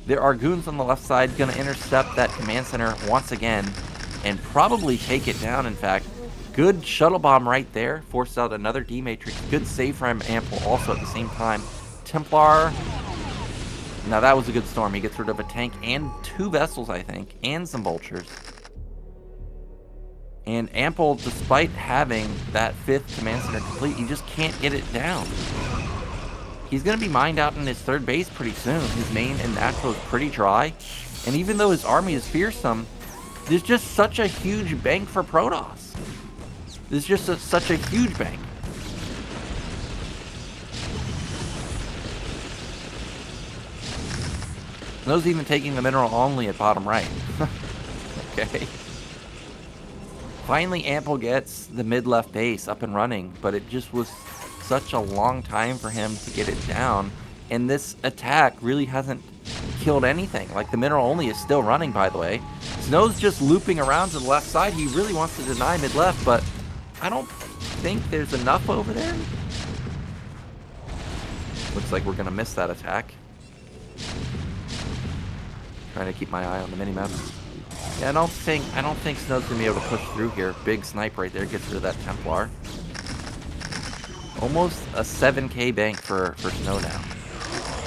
There are goons on the left side going to intercept that command center once again and probably take it down, in fact. Good shuttle bomb right there. Forced out another D-Matrix. Good save from Ample also at the same time. Templar. Now that was a good storm. He gets rid of a tank and 2 vessels, I think, and some vultures. And Ample, despite having that 5th command center complete, he just can't get it down. He's going to be mined out in his 3rd base pretty soon. His main and natural is pretty dry. And even though his army is fearsome, there's just such a huge bank for Protoss. There's just such a huge bank. Snow's even taking the mineral only at bottom right. Okay. Finally, Ample gets the mid-left base up and running, but it just was such a long time for him to get it down, and this attack really hasn't killed anything. Like, the mineral only is still running, by the way. Snow's just looping around to the left side. He really wants to deny mid-left, but I don't think there's enough over there. Looks like we're gonna miss that attack. Trying to keep my eye on the minimap. Yeah, I don't think Snow's gonna be able to push through here. Big snipe right there, gets rid of that Templar. Almost a 7k bank for Snow now.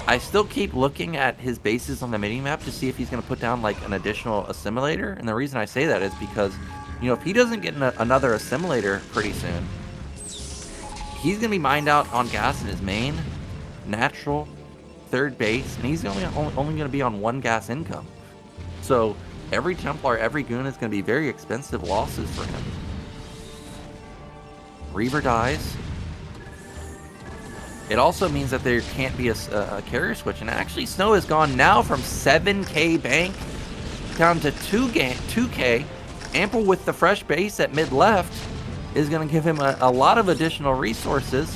I still keep looking at his bases on the minimap to see if he's going to put down like an additional assimilator. And the reason I say that is because, you know, if he doesn't get another assimilator pretty soon, he's going to be mined out on gas in his main, natural, 3rd base, and he's only going to be on 1 gas income. So every Templar, every goon is going to be very expensive losses for him. Reaver dies. It also means that there can't be a carrier switch. And actually, Snow has gone now from 7k bank down to 2k. Ample with the fresh base at mid left is going to give him a lot of additional resources.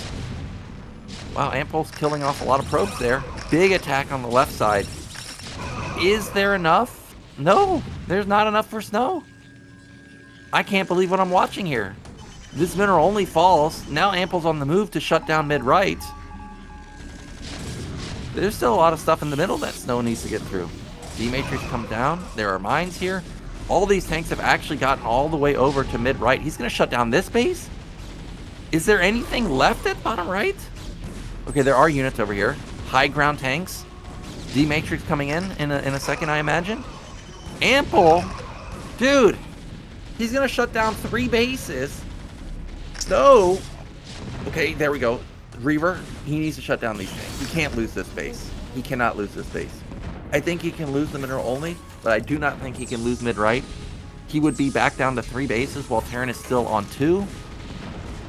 Wow, Ample's killing off a lot of probes there. Big attack on the left side. Is there enough? No, there's not enough for Snow. I can't believe what I'm watching here. This mineral only falls. Now Ample's on the move to shut down mid-right. There's still a lot of stuff in the middle that Snow needs to get through. D-Matrix comes down. There are mines here. All these tanks have actually gotten all the way over to mid-right. He's going to shut down this base? Is there anything left at bottom right? Okay, there are units over here. High ground tanks. D-Matrix coming in a second, I imagine. Ample? Dude, he's going to shut down 3 bases. Snow. Okay, there we go. Reaver, he needs to shut down these tanks. He can't lose this base. He cannot lose this base. I think he can lose the mineral only, but I do not think he can lose mid-right. He would be back down to 3 bases while Terran is still on 2.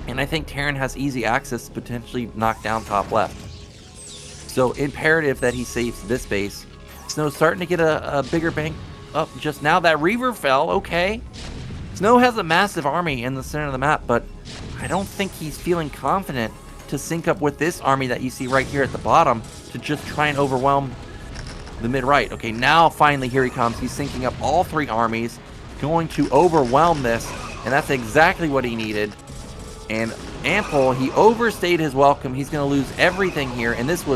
And I think Terran has easy access to potentially knock down top left. So imperative that he saves this base. Snow's starting to get a bigger bank up just now. That Reaver fell, okay. Snow has a massive army in the center of the map, but I don't think he's feeling confident to sync up with this army that you see right here at the bottom to just try and overwhelm the mid-right. Okay, now finally here he comes. He's syncing up all 3 armies, going to overwhelm this, and that's exactly what he needed. And Ample, he overstayed his welcome. He's going to lose everything here, and this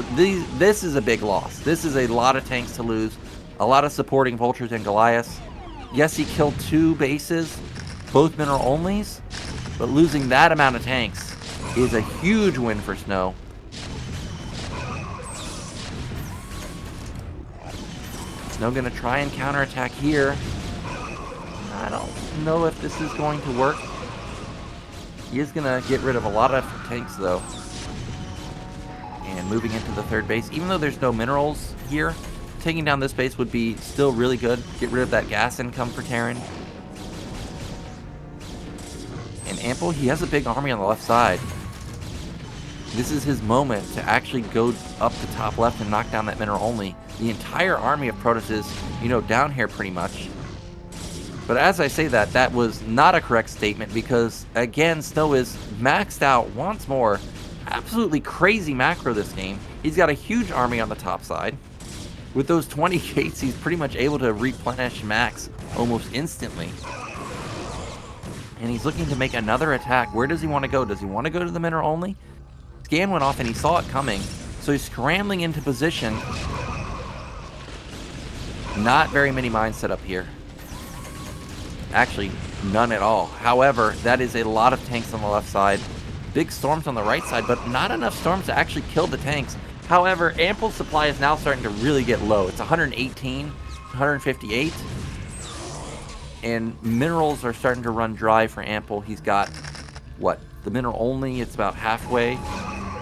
is a big loss. This is a lot of tanks to lose, a lot of supporting Vultures and Goliaths. Yes, he killed 2 bases, both mineral onlys, but losing that amount of tanks is a huge win for Snow. Snow going to try and counterattack here. I don't know if this is going to work. He is going to get rid of a lot of tanks, though. And moving into the 3rd base. Even though there's no minerals here, taking down this base would be still really good. Get rid of that gas income for Terran. And Ample, he has a big army on the left side. This is his moment to actually go up the top left and knock down that mineral only. The entire army of Protoss is, you know, down here pretty much. But as I say that, that was not a correct statement because, again, Snow is maxed out once more. Absolutely crazy macro this game. He's got a huge army on the top side. With those 20 gates, he's pretty much able to replenish max almost instantly. And he's looking to make another attack. Where does he want to go? Does he want to go to the mineral only? Scan went off and he saw it coming. So he's scrambling into position. Not very many mines set up here. Actually, none at all. However, that is a lot of tanks on the left side. Big storms on the right side, but not enough storms to actually kill the tanks. However, Ample supply is now starting to really get low. It's 118, 158. And minerals are starting to run dry for Ample. He's got, what, the mineral only, it's about halfway.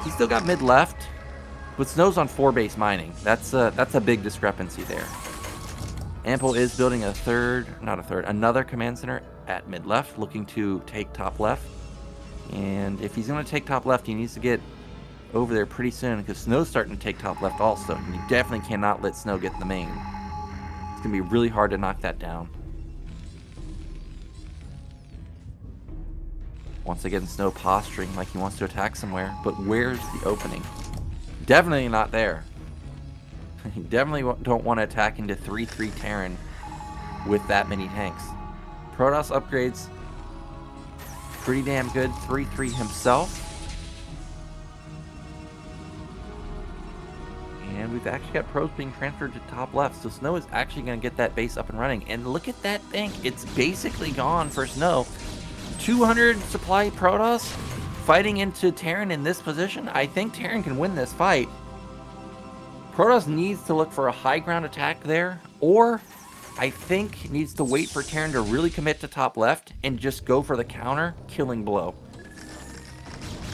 He's still got mid left, but Snow's on 4 base mining. That's a big discrepancy there. Ample is building another command center at mid left, looking to take top left. And if he's going to take top left, he needs to get over there pretty soon because Snow's starting to take top left also. And you definitely cannot let Snow get the main. It's going to be really hard to knock that down. Once again, Snow posturing like he wants to attack somewhere, but where's the opening? Definitely not there. You definitely don't want to attack into 3-3 Terran with that many tanks. Protoss upgrades pretty damn good. 3-3 himself. And we've actually got pros being transferred to top left. So Snow is actually going to get that base up and running. And look at that tank. It's basically gone for Snow. 200 supply Protoss fighting into Terran in this position. I think Terran can win this fight. Protoss needs to look for a high ground attack there, or I think needs to wait for Terran to really commit to top left and just go for the counter killing blow.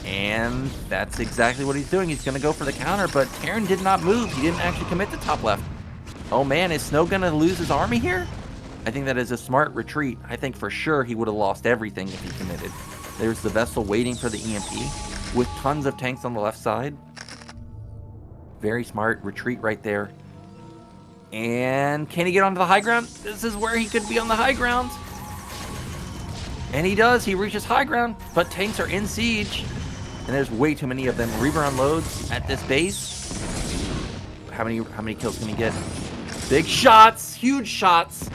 And that's exactly what he's doing. He's going to go for the counter, but Terran did not move. He didn't actually commit to top left. Oh man, is Snow going to lose his army here? I think that is a smart retreat. I think for sure he would have lost everything if he committed. There's the vessel waiting for the EMP with tons of tanks on the left side. Very smart. Retreat right there. And can he get onto the high ground? This is where he could be on the high ground. And he does. He reaches high ground, but tanks are in siege. And there's way too many of them. Reaver unloads at this base. How many kills can he get? Big shots. Huge shots.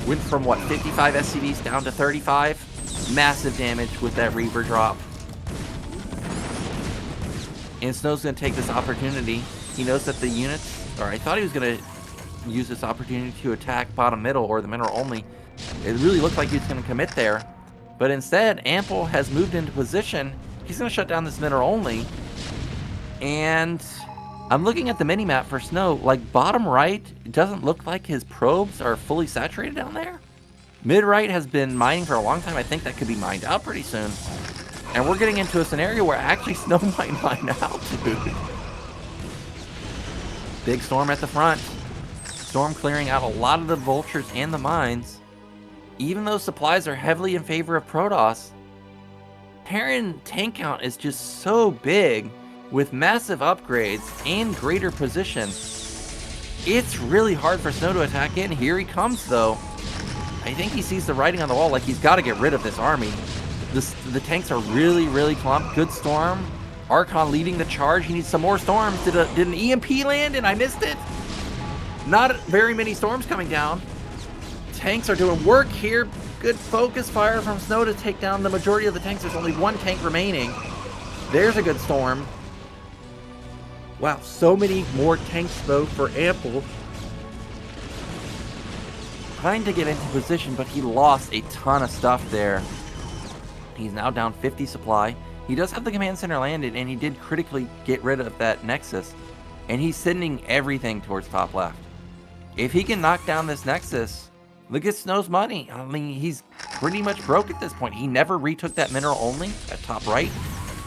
Went from, what, 55 SCVs down to 35? Massive damage with that Reaver drop. And Snow's going to take this opportunity. He knows that the units, or I thought he was going to use this opportunity to attack bottom middle or the mineral only. It really looked like he was going to commit there. But instead, Ample has moved into position. He's going to shut down this mineral only. And I'm looking at the mini-map for Snow. Like, bottom right, it doesn't look like his probes are fully saturated down there. Mid-right has been mining for a long time. I think that could be mined out pretty soon. And we're getting into a scenario where actually Snow might mine out, dude. Big storm at the front. Storm clearing out a lot of the vultures and the mines. Even though supplies are heavily in favor of Protoss, Terran tank count is just so big with massive upgrades and greater position. It's really hard for Snow to attack in. Here he comes, though. I think he sees the writing on the wall, like he's got to get rid of this army. The tanks are really, really clumped. Good storm. Archon leading the charge. He needs some more storms. Did an EMP land and I missed it? Not very many storms coming down. Tanks are doing work here. Good focus fire from Snow to take down the majority of the tanks. There's only one tank remaining. There's a good storm. Wow, so many more tanks though for Ample. Trying to get into position, but he lost a ton of stuff there. He's now down 50 supply. He does have the command center landed, and he did critically get rid of that Nexus. And he's sending everything towards top left. If he can knock down this Nexus, look at Snow's money. I mean, he's pretty much broke at this point. He never retook that mineral only at top right.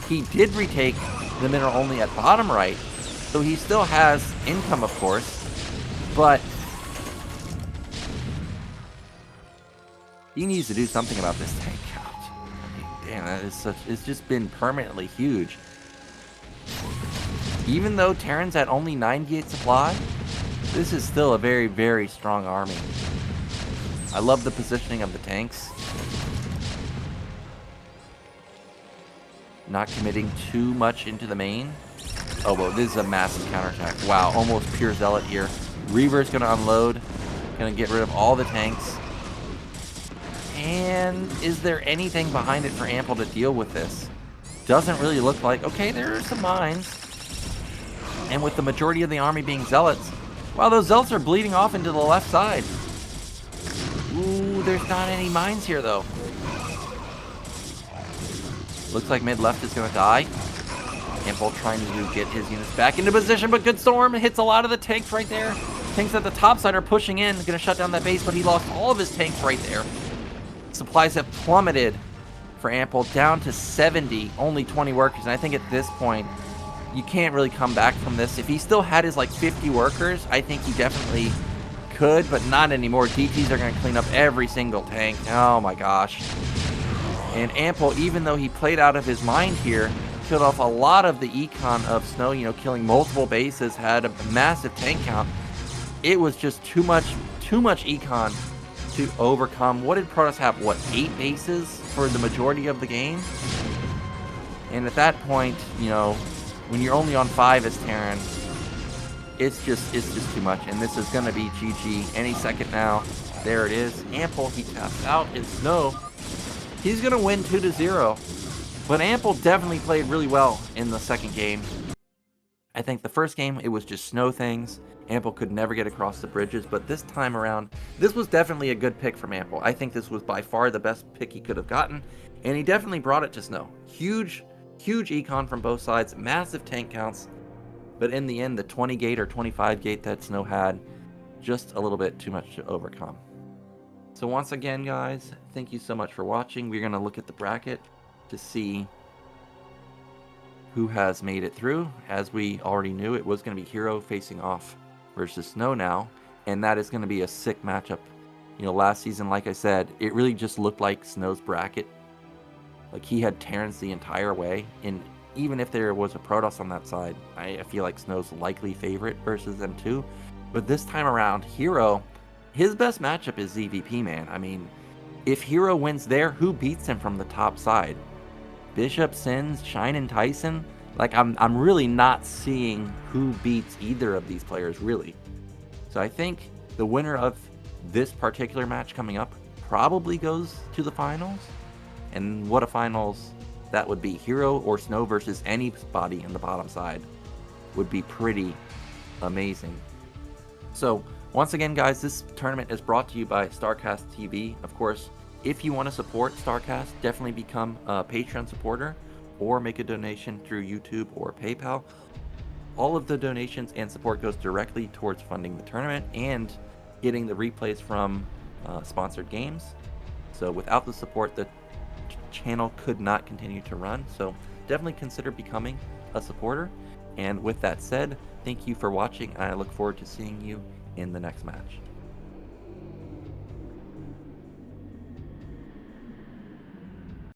He did retake the mineral only at bottom right. So he still has income, of course. But he needs to do something about this tank count. Damn, that is such, it's just been permanently huge. Even though Terran's at only 98 supply, this is still a very, very strong army. I love the positioning of the tanks. Not committing too much into the main. Oh, well, this is a massive counterattack. Wow, almost pure zealot here. Reaver's going to unload. Going to get rid of all the tanks. And is there anything behind it for Ample to deal with this? Doesn't really look like. Okay, there are some mines. And with the majority of the army being zealots, wow, those zealots are bleeding off into the left side. Ooh, there's not any mines here, though. Looks like mid-left is going to die. Ample trying to get his units back into position, but good storm hits a lot of the tanks right there. Tanks at the top side are pushing in, going to shut down that base, but he lost all of his tanks right there. Supplies have plummeted for Ample down to 70, only 20 workers, and I think at this point, you can't really come back from this. If he still had his like 50 workers, I think he definitely could, but not anymore. DTs are going to clean up every single tank. Oh my gosh. And Ample, even though he played out of his mind here, killed off a lot of the econ of Snow, you know, killing multiple bases, had a massive tank count. It was just too much econ to overcome. What did Protoss have? What, 8 bases for the majority of the game? And at that point, you know, when you're only on 5 as Terran, it's just too much. And this is going to be GG any second now. There it is. Ample, he taps out his Snow. He's going to win 2-0. But Ample definitely played really well in the second game. I think the first game, it was just Snow things. Ample could never get across the bridges, but this time around, this was definitely a good pick from Ample. I think this was by far the best pick he could have gotten, and he definitely brought it to Snow. Huge econ from both sides, massive tank counts, but in the end, the 20 gate or 25 gate that Snow had, just a little bit too much to overcome. So once again, guys, thank you so much for watching. We're going to look at the bracket to see who has made it through. As we already knew, it was going to be Hero facing off versus Snow now, and that is going to be a sick matchup. You know, last season, like I said, it really just looked like Snow's bracket. Like, he had Terrans the entire way, and even if there was a Protoss on that side, I feel like Snow's likely favorite versus them too. But this time around, Hero, his best matchup is ZVP, man. I mean, if Hero wins there, who beats him from the top side? Bishop, Sins, Shine, and Tyson? Like, I'm really not seeing who beats either of these players, really. So I think the winner of this particular match coming up probably goes to the finals. And what a finals that would be. Hero or Snow versus anybody in the bottom side would be pretty amazing. So once again, guys, this tournament is brought to you by StarCastTV. Of course, if you want to support StarCast, definitely become a Patreon supporter or make a donation through YouTube or PayPal. All of the donations and support goes directly towards funding the tournament and getting the replays from sponsored games. So without the support, the channel could not continue to run. So definitely consider becoming a supporter. And with that said, thank you for watching, and I look forward to seeing you in the next match.